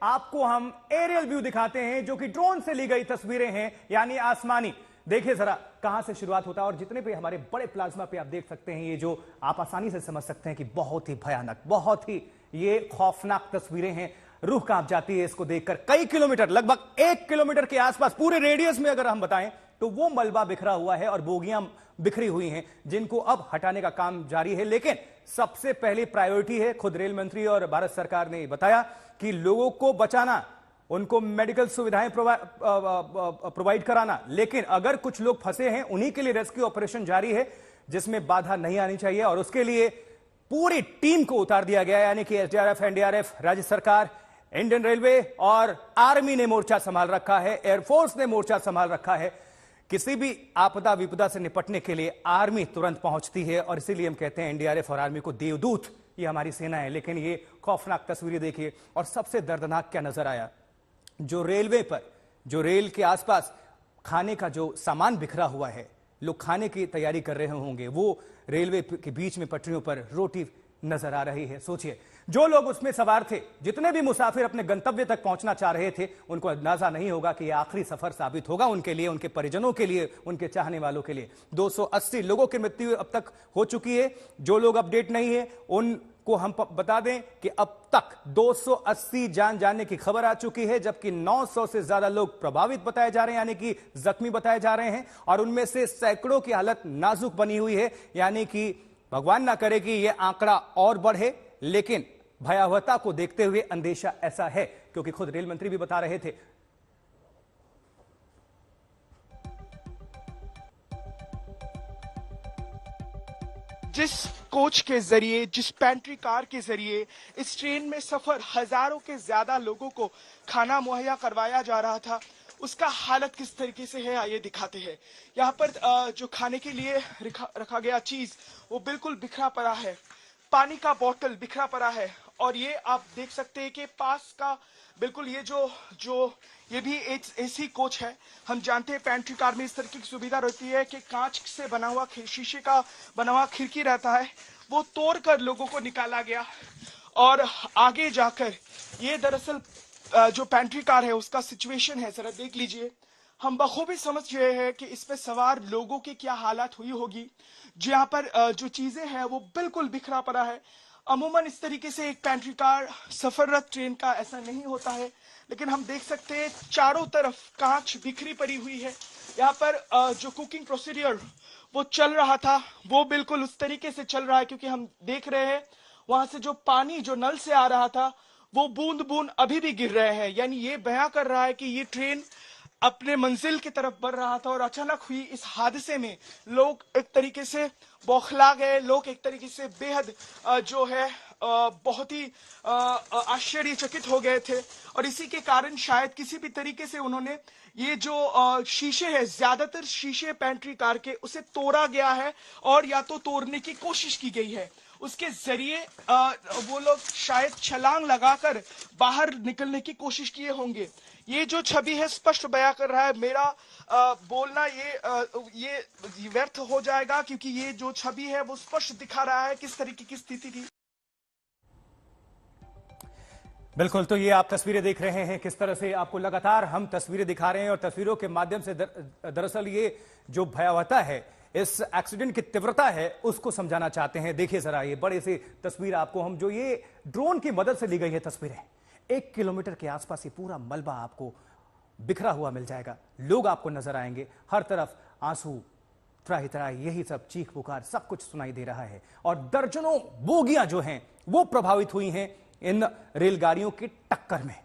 आपको हम aerial view दिखाते हैं, जो कि ड्रोन से ली गई तस्वीरें हैं, यानी आसमानी। देखिए जरा कहां से शुरुआत होता है, और जितने पे हमारे बड़े प्लाज्मा पे आप देख सकते हैं, ये जो आप आसानी से समझ सकते हैं कि बहुत ही भयानक, बहुत ही ये खौफनाक तस्वीरें हैं। रूह कांप जाती है इसको देखकर। कई किलोमीटर, लगभग 1 किलोमीटर के आसपास पूरे रेडियस में अगर हम बताएं तो वो मलबा बिखरा हुआ है और बोगियां बिखरी हुई हैं, जिनको अब हटाने का काम जारी है। लेकिन सबसे पहली प्रायोरिटी है, खुद रेल मंत्री और भारत सरकार ने बताया कि लोगों को बचाना, उनको मेडिकल सुविधाएं प्रोवाइड कराना। लेकिन अगर कुछ लोग फंसे हैं, उन्हीं के लिए रेस्क्यू ऑपरेशन जारी है, जिसमें बाधा नहीं आनी चाहिए, और उसके लिए पूरी टीम को उतार दिया गया है। यानी कि एसडीआरएफ, एनडीआरएफ, राज्य सरकार, इंडियन रेलवे और आर्मी ने मोर्चा संभाल रखा है, एयरफोर्स ने मोर्चा संभाल रखा है। किसी भी आपदा विपदा से निपटने के लिए आर्मी तुरंत पहुंचती है, और इसीलिए हम कहते हैं एनडीआरएफ और आर्मी को देवदूत, ये हमारी सेना है। लेकिन ये खौफनाक तस्वीरें देखिए, और सबसे दर्दनाक क्या नजर आया, जो रेलवे पर, जो रेल के आसपास खाने का जो सामान बिखरा हुआ है, लोग खाने की तैयारी कर रहे होंगे, वो रेलवे के बीच में पटरियों पर रोटी नजर आ रही है। सोचिए, जो लोग उसमें सवार थे, जितने भी मुसाफिर अपने गंतव्य तक पहुंचना चाह रहे थे, उनको अंदाजा नहीं होगा कि यह आखिरी सफर साबित होगा उनके लिए, उनके परिजनों के लिए, उनके चाहने वालों के लिए। 280 लोगों की मृत्यु अब तक हो चुकी है। जो लोग अपडेट नहीं है उनको हम बता दें कि अब तक 280 जान जाने की खबर आ चुकी है, जबकि 900 से ज्यादा लोग प्रभावित बताए जा रहे हैं, यानी कि जख्मी बताए जा रहे हैं, और उनमें से सैकड़ों की हालत नाजुक बनी हुई है। यानी कि भगवान ना करे कि यह आंकड़ा और बढ़े, लेकिन भयावहता को देखते हुए अंदेशा ऐसा है, क्योंकि खुद रेल मंत्री भी बता रहे थे। जिस कोच के जरिए, जिस पेंट्री कार के जरिए इस ट्रेन में सफर हजारों के ज्यादा लोगों को खाना मुहैया करवाया जा रहा था, उसका हालत किस तरीके से है आइए दिखाते हैं। यहाँ पर जो खाने के लिए रखा गया चीज वो बिल्कुल बिखरा पड़ा है, पानी का बोतल बिखरा पड़ा है, और ये आप देख सकते हैं कि पास का बिल्कुल ये भी एक ऐसी कोच है। हम जानते हैं पेंट्री कार में इस तरह की सुविधा रहती है कि कांच से बना हुआ, शीशे का बना हुआ खिड़की रहता है, वो तोड़कर लोगों को निकाला गया। और आगे जाकर ये दरअसल जो पेंट्री कार है उसका सिचुएशन है, जरा देख लीजिए। हम बखूबी समझ रहे हैं कि इसमें सवार लोगों की क्या हालत हुई होगी। जहाँ पर जो चीजें हैं वो बिल्कुल बिखरा पड़ा है। अमूमन इस तरीके से एक पेंट्री कार सफररत ट्रेन का ऐसा नहीं होता है, लेकिन हम देख सकते हैं चारों तरफ कांच बिखरी पड़ी हुई है। यहाँ पर जो कुकिंग प्रोसीडियर वो चल रहा था वो बिल्कुल उस तरीके से चल रहा है, क्योंकि हम देख रहे हैं वहां से जो पानी जो नल से आ रहा था वो बूंद बूंद अभी भी गिर रहे हैं। यानी ये बयां कर रहा है कि ये ट्रेन अपने मंजिल की तरफ बढ़ रहा था, और अचानक हुई इस हादसे में लोग एक तरीके से बौखला गए, लोग एक तरीके से बेहद जो है बहुत ही आश्चर्यचकित हो गए थे। और इसी के कारण शायद किसी भी तरीके से उन्होंने ये जो शीशे है, ज्यादातर शीशे पेंट्री कार के, उसे तोड़ा गया है, और या तो तोड़ने की कोशिश की गई है। उसके जरिए वो लोग शायद छलांग लगाकर बाहर निकलने की कोशिश किए होंगे। ये जो छवि है स्पष्ट बयां कर रहा है, मेरा बोलना ये व्यर्थ हो जाएगा, क्योंकि ये जो छवि है वो स्पष्ट दिखा रहा है किस तरीके की स्थिति थी। बिल्कुल, तो ये आप तस्वीरें देख रहे हैं, किस तरह से आपको लगातार हम तस्वीरें दिखा रहे हैं, और तस्वीरों के माध्यम से दरअसल ये जो भयावहता है, इस एक्सीडेंट की तीव्रता है, उसको समझाना चाहते हैं। देखिए जरा ये बड़ी सी तस्वीर आपको हम, जो ये ड्रोन की मदद से ली गई है तस्वीरें, 1 किलोमीटर के आसपास ये पूरा मलबा आपको बिखरा हुआ मिल जाएगा। लोग आपको नजर आएंगे, हर तरफ आंसू, त्राही त्राही, यही सब चीख पुकार सब कुछ सुनाई दे रहा है। और दर्जनों बोगियां जो हैं वो प्रभावित हुई हैं इन रेलगाड़ियों की टक्कर में।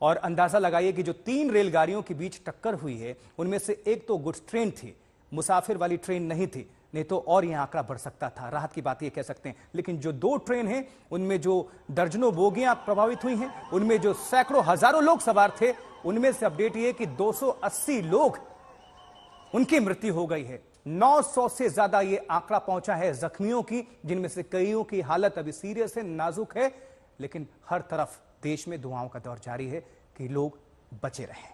और अंदाजा लगाइए कि जो 3 रेलगाड़ियों के बीच टक्कर हुई है, उनमें से एक तो गुड्स ट्रेन थी, मुसाफिर वाली ट्रेन नहीं थी, नहीं तो और यह आंकड़ा बढ़ सकता था। राहत की बात ये कह सकते हैं। लेकिन जो 2 ट्रेन हैं, उनमें जो दर्जनों बोगियां प्रभावित हुई हैं, उनमें जो सैकड़ों हजारों लोग सवार थे, उनमें से अपडेट ये कि 280 लोग, उनकी मृत्यु हो गई है। 900 से ज्यादा ये आंकड़ा पहुंचा है जख्मियों की, जिनमें से कईयों की हालत अभी सीरियस है, नाजुक है। लेकिन हर तरफ देश में दुआओं का दौर जारी है कि लोग बचे रहें।